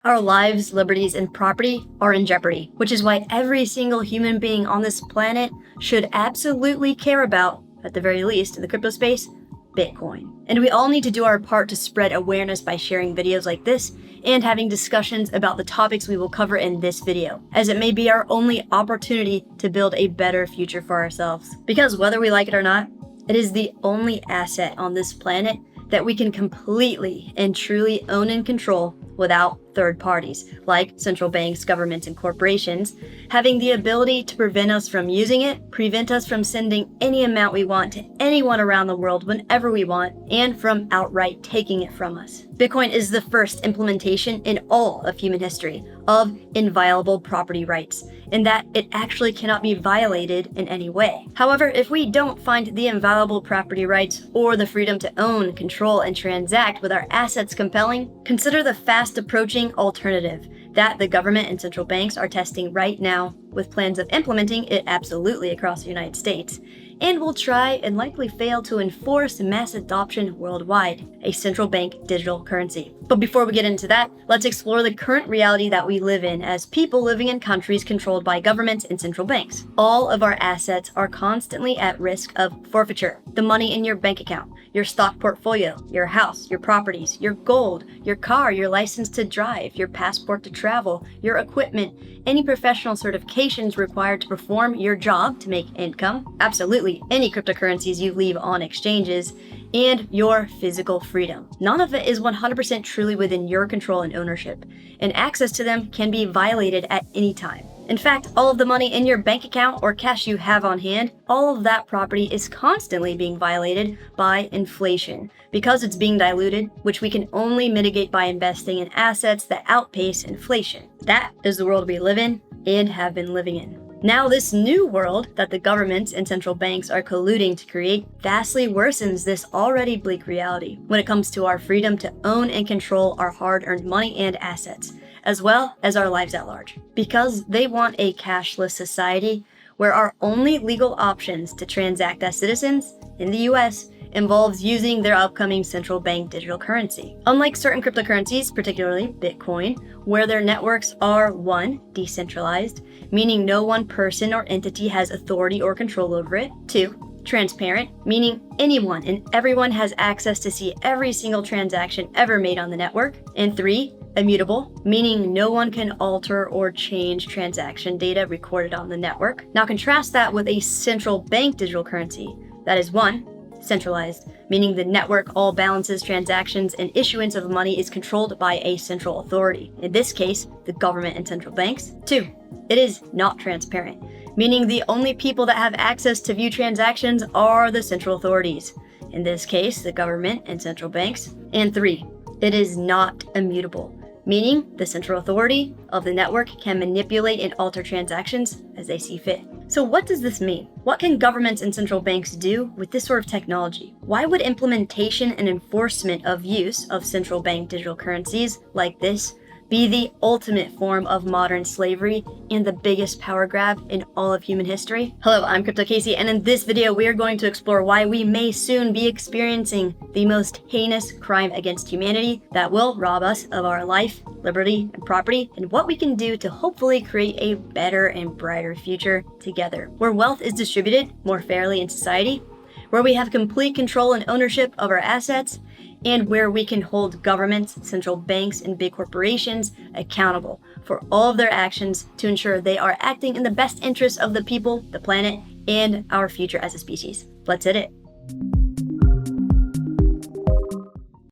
Our lives, liberties, and property are in jeopardy, which is why every single human being on this planet should absolutely care about, at the very least in the crypto space, Bitcoin. And we all need to do our part to spread awareness by sharing videos like this and having discussions about the topics we will cover in this video, as it may be our only opportunity to build a better future for ourselves. Because whether we like it or not, it is the only asset on this planet that we can completely and truly own and control without third parties, like central banks, governments, and corporations, having the ability to prevent us from using it, prevent us from sending any amount we want to anyone around the world whenever we want, and from outright taking it from us. Bitcoin is the first implementation in all of human history of inviolable property rights, in that it actually cannot be violated in any way. However, if we don't find the inviolable property rights or the freedom to own, control, and transact with our assets compelling, consider the fast approaching alternative that the government and central banks are testing right now, with plans of implementing it absolutely across the United States, and will try and likely fail to enforce mass adoption worldwide, a central bank digital currency. But before we get into that, let's explore the current reality that we live in as people living in countries controlled by governments and central banks. All of our assets are constantly at risk of forfeiture. The money in your bank account, your stock portfolio, your house, your properties, your gold, your car, your license to drive, your passport to travel, your equipment, any professional certifications required to perform your job to make income, absolutely any cryptocurrencies you leave on exchanges, and your physical freedom. None of it is 100% truly within your control and ownership, and access to them can be violated at any time. In fact, all of the money in your bank account or cash you have on hand, all of that property is constantly being violated by inflation because it's being diluted, which we can only mitigate by investing in assets that outpace inflation. That is the world we live in and have been living in. Now, this new world that the governments and central banks are colluding to create vastly worsens this already bleak reality when it comes to our freedom to own and control our hard-earned money and assets, as well as our lives at large. Because they want a cashless society where our only legal options to transact as citizens in the US involves using their upcoming central bank digital currency. Unlike certain cryptocurrencies, particularly Bitcoin, where their networks are 1. Decentralized, meaning no one person or entity has authority or control over it. 2. Transparent, meaning anyone and everyone has access to see every single transaction ever made on the network. And 3. Immutable, meaning no one can alter or change transaction data recorded on the network. Now contrast that with a central bank digital currency that is 1. Centralized, meaning the network, all balances, transactions, and issuance of money is controlled by a central authority, in this case, the government and central banks. 2. It is not transparent, meaning the only people that have access to view transactions are the central authorities, in this case, the government and central banks. And 3. It is not immutable, meaning the central authority of the network can manipulate and alter transactions as they see fit. So what does this mean? What can governments and central banks do with this sort of technology? Why would implementation and enforcement of use of central bank digital currencies like this be the ultimate form of modern slavery and the biggest power grab in all of human history? Hello, I'm Crypto Casey, and in this video we are going to explore why we may soon be experiencing the most heinous crime against humanity that will rob us of our life, liberty, and property, and what we can do to hopefully create a better and brighter future together, where wealth is distributed more fairly in society, where we have complete control and ownership of our assets, and where we can hold governments, central banks, and big corporations accountable for all of their actions to ensure they are acting in the best interests of the people, the planet, and our future as a species. Let's hit it.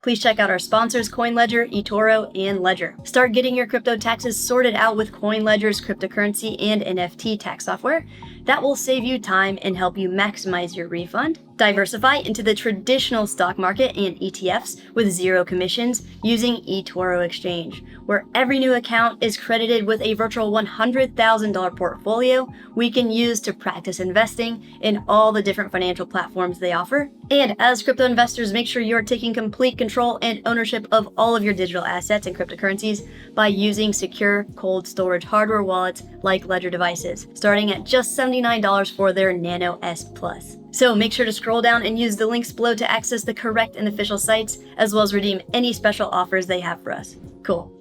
Please check out our sponsors, CoinLedger, eToro, and Ledger. Start getting your crypto taxes sorted out with CoinLedger's cryptocurrency and NFT tax software that will save you time and help you maximize your refund. Diversify into the traditional stock market and ETFs with zero commissions using eToro Exchange, where every new account is credited with a virtual $100,000 portfolio we can use to practice investing in all the different financial platforms they offer. And as crypto investors, make sure you're taking complete control and ownership of all of your digital assets and cryptocurrencies by using secure cold storage hardware wallets like Ledger devices, starting at just $79 for their Nano S Plus. So make sure to scroll down and use the links below to access the correct and official sites, as well as redeem any special offers they have for us. Cool.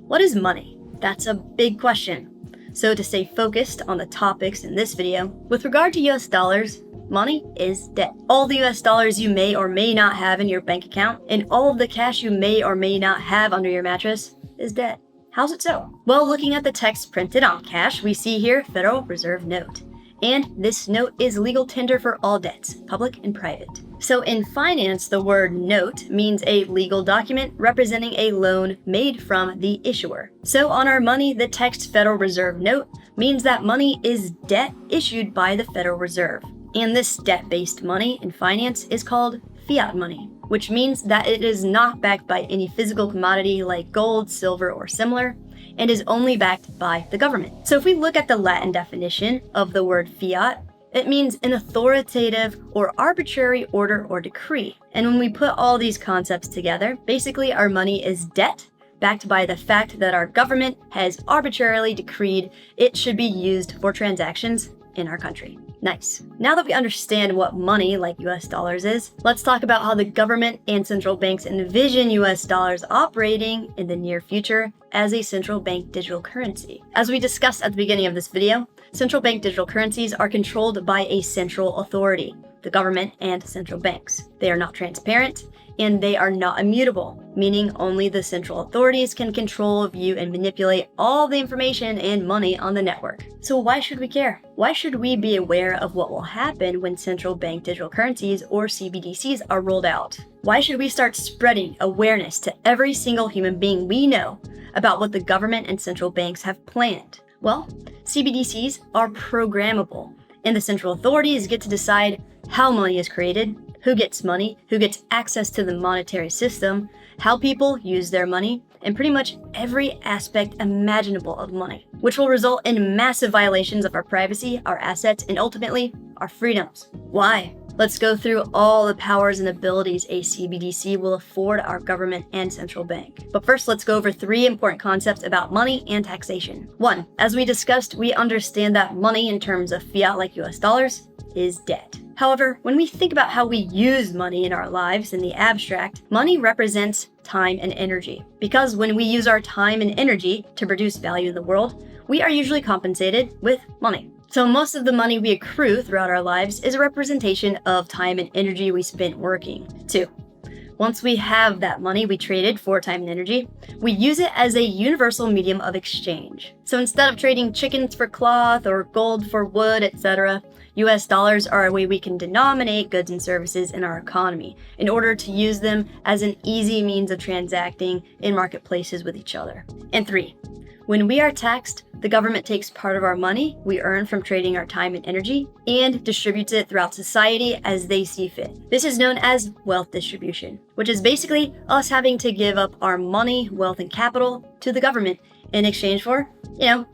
what is money? That's a big question. So to stay focused on the topics in this video, with regard to US dollars, money is debt. All the US dollars you may or may not have in your bank account, and all of the cash you may or may not have under your mattress is debt. How's it so? Well, looking at the text printed on cash, we see here Federal Reserve Note. And this note is legal tender for all debts, public and private. So in finance, the word note means a legal document representing a loan made from the issuer. So on our money, the text Federal Reserve Note means that money is debt issued by the Federal Reserve. And this debt-based money in finance is called fiat money, which means that it is not backed by any physical commodity like gold, silver, or similar, and is only backed by the government. So if we look at the Latin definition of the word fiat, it means an authoritative or arbitrary order or decree. And when we put all these concepts together, basically our money is debt backed by the fact that our government has arbitrarily decreed it should be used for transactions in our country. Nice. Now that we understand what money, like US dollars, is, let's talk about how the government and central banks envision US dollars operating in the near future as a central bank digital currency. As we discussed at the beginning of this video, central bank digital currencies are controlled by a central authority, the government and central banks. They are not transparent, and they are not immutable, meaning only the central authorities can control, view, and manipulate all the information and money on the network. So why should we care? Why should we be aware of what will happen when central bank digital currencies, or CBDCs, are rolled out? Why should we start spreading awareness to every single human being we know about what the government and central banks have planned? Well, CBDCs are programmable, and the central authorities get to decide how money is created, who gets money, who gets access to the monetary system, how people use their money, and pretty much every aspect imaginable of money, which will result in massive violations of our privacy, our assets, and ultimately, our freedoms. Why? Let's go through all the powers and abilities a CBDC will afford our government and central bank. But first, let's go over 3 important concepts about money and taxation. 1, as we discussed, we understand that money in terms of fiat like US dollars is debt. However, when we think about how we use money in our lives in the abstract, money represents time and energy. Because when we use our time and energy to produce value in the world, we are usually compensated with money. So most of the money we accrue throughout our lives is a representation of time and energy we spent working. 2, once we have that money we traded for time and energy, we use it as a universal medium of exchange. So instead of trading chickens for cloth or gold for wood, etc., US dollars are a way we can denominate goods and services in our economy in order to use them as an easy means of transacting in marketplaces with each other. And 3, when we are taxed, the government takes part of our money we earn from trading our time and energy and distributes it throughout society as they see fit. This is known as wealth distribution, which is basically us having to give up our money, wealth, and capital to the government in exchange for,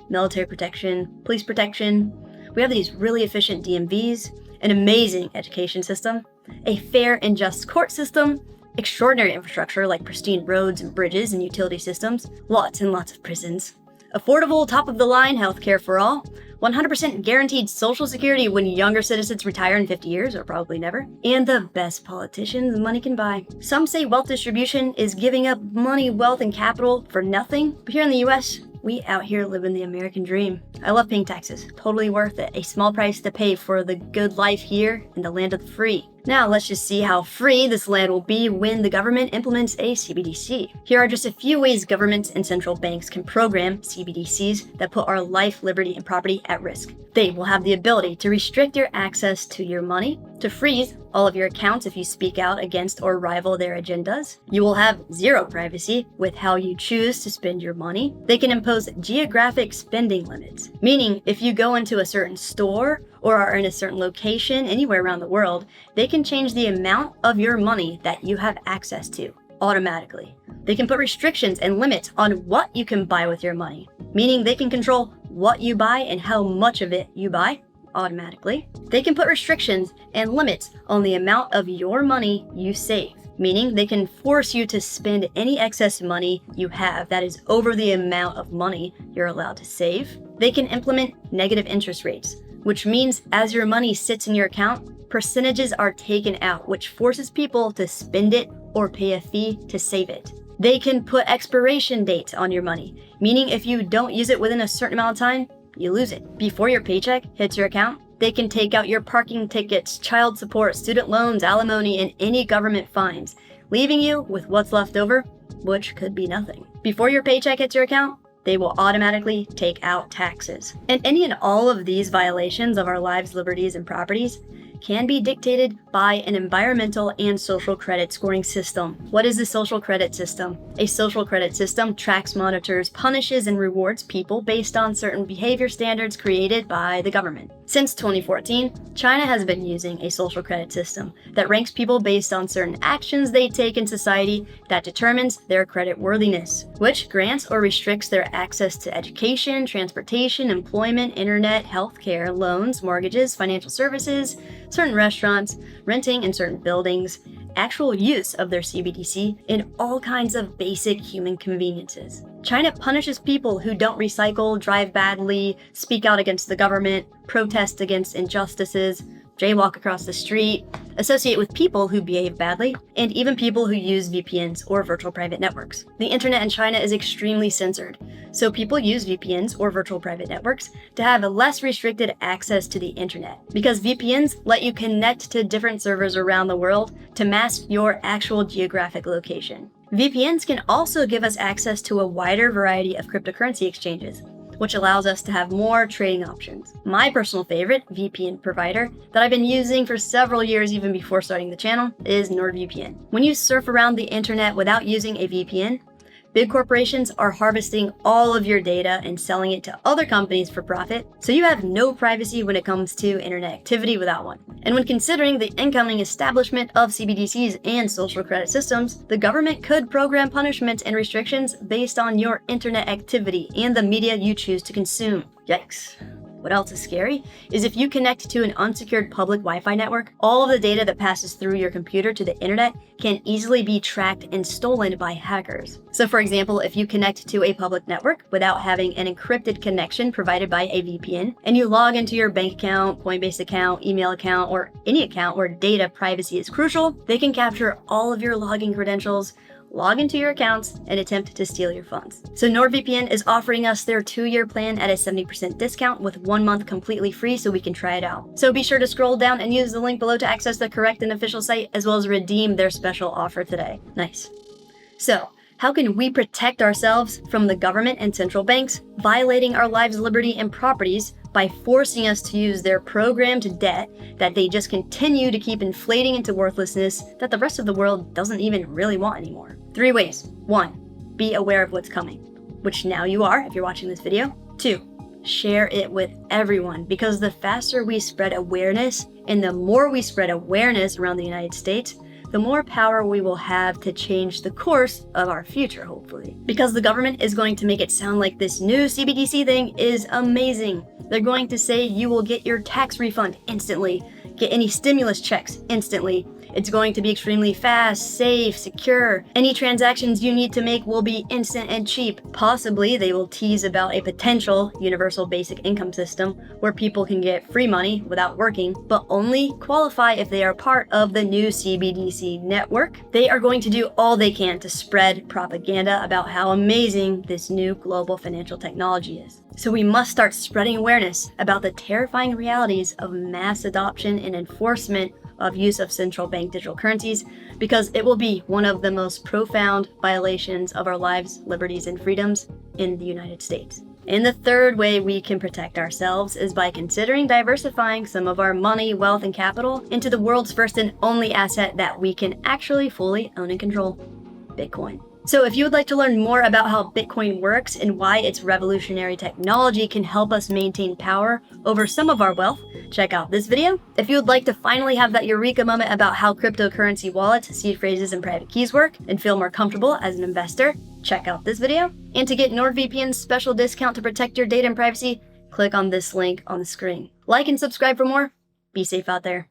military protection, police protection. We have these really efficient DMVs, an amazing education system, a fair and just court system, extraordinary infrastructure like pristine roads and bridges and utility systems, lots and lots of prisons, affordable, top-of-the-line healthcare for all, 100% guaranteed Social Security when younger citizens retire in 50 years, or probably never, and the best politicians money can buy. Some say wealth distribution is giving up money, wealth, and capital for nothing, but here in the US, we out here living the American dream. I love paying taxes, totally worth it. A small price to pay for the good life here in the land of the free. Now let's just see how free this land will be when the government implements a CBDC. Here are just a few ways governments and central banks can program CBDCs that put our life, liberty, and property at risk. They will have the ability to restrict your access to your money, to freeze all of your accounts if you speak out against or rival their agendas. You will have zero privacy with how you choose to spend your money. They can impose geographic spending limits, meaning if you go into a certain store or are in a certain location anywhere around the world, they can change the amount of your money that you have access to automatically. They can put restrictions and limits on what you can buy with your money, meaning they can control what you buy and how much of it you buy automatically. They can put restrictions and limits on the amount of your money you save, meaning they can force you to spend any excess money you have that is over the amount of money you're allowed to save. They can implement negative interest rates, which means as your money sits in your account, percentages are taken out, which forces people to spend it or pay a fee to save it. They can put expiration dates on your money, meaning if you don't use it within a certain amount of time, you lose it. Before your paycheck hits your account, they can take out your parking tickets, child support, student loans, alimony, and any government fines, leaving you with what's left over, which could be nothing. Before your paycheck hits your account, they will automatically take out taxes. And any and all of these violations of our lives, liberties, and properties can be dictated by an environmental and social credit scoring system. What is the social credit system? A social credit system tracks, monitors, punishes, and rewards people based on certain behavior standards created by the government. Since 2014, China has been using a social credit system that ranks people based on certain actions they take in society that determines their credit worthiness, which grants or restricts their access to education, transportation, employment, internet, healthcare, loans, mortgages, financial services, certain restaurants, renting in certain buildings, actual use of their CBDC, and all kinds of basic human conveniences. China punishes people who don't recycle, drive badly, speak out against the government, protest against injustices, jaywalk across the street, associate with people who behave badly, and even people who use VPNs or virtual private networks. The internet in China is extremely censored, so people use VPNs or virtual private networks to have a less restricted access to the internet, because VPNs let you connect to different servers around the world to mask your actual geographic location. VPNs can also give us access to a wider variety of cryptocurrency exchanges, which allows us to have more trading options. My personal favorite VPN provider that I've been using for several years even before starting the channel is NordVPN. When you surf around the internet without using a VPN, big corporations are harvesting all of your data and selling it to other companies for profit, so you have no privacy when it comes to internet activity without one. And when considering the incoming establishment of CBDCs and social credit systems, the government could program punishments and restrictions based on your internet activity and the media you choose to consume. Yikes. What else is scary is if you connect to an unsecured public Wi-Fi network, all of the data that passes through your computer to the internet can easily be tracked and stolen by hackers. So for example, if you connect to a public network without having an encrypted connection provided by a VPN, and you log into your bank account, Coinbase account, email account, or any account where data privacy is crucial, they can capture all of your login credentials, log into your accounts, and attempt to steal your funds. So NordVPN is offering us their 2-year plan at a 70% discount with 1 month completely free, so we can try it out. So be sure to scroll down and use the link below to access the correct and official site, as well as redeem their special offer today. Nice. So, how can we protect ourselves from the government and central banks violating our lives, liberty, and properties by forcing us to use their programmed debt that they just continue to keep inflating into worthlessness that the rest of the world doesn't even really want anymore? 3 ways. 1, be aware of what's coming, which now you are if you're watching this video. 2, share it with everyone, because the faster we spread awareness and the more we spread awareness around the United States, the more power we will have to change the course of our future, hopefully. Because the government is going to make it sound like this new CBDC thing is amazing. They're going to say you will get your tax refund instantly, get any stimulus checks instantly. It's going to be extremely fast, safe, secure. Any transactions you need to make will be instant and cheap. Possibly they will tease about a potential universal basic income system where people can get free money without working, but only qualify if they are part of the new CBDC network. They are going to do all they can to spread propaganda about how amazing this new global financial technology is. So we must start spreading awareness about the terrifying realities of mass adoption and enforcement of use of central bank digital currencies, because it will be one of the most profound violations of our lives, liberties, and freedoms in the United States. And the third way we can protect ourselves is by considering diversifying some of our money, wealth, and capital into the world's first and only asset that we can actually fully own and control: Bitcoin. So if you would like to learn more about how Bitcoin works and why its revolutionary technology can help us maintain power over some of our wealth, check out this video. If you would like to finally have that eureka moment about how cryptocurrency wallets, seed phrases, and private keys work and feel more comfortable as an investor, check out this video. And to get NordVPN's special discount to protect your data and privacy, click on this link on the screen. Like and subscribe for more. Be safe out there.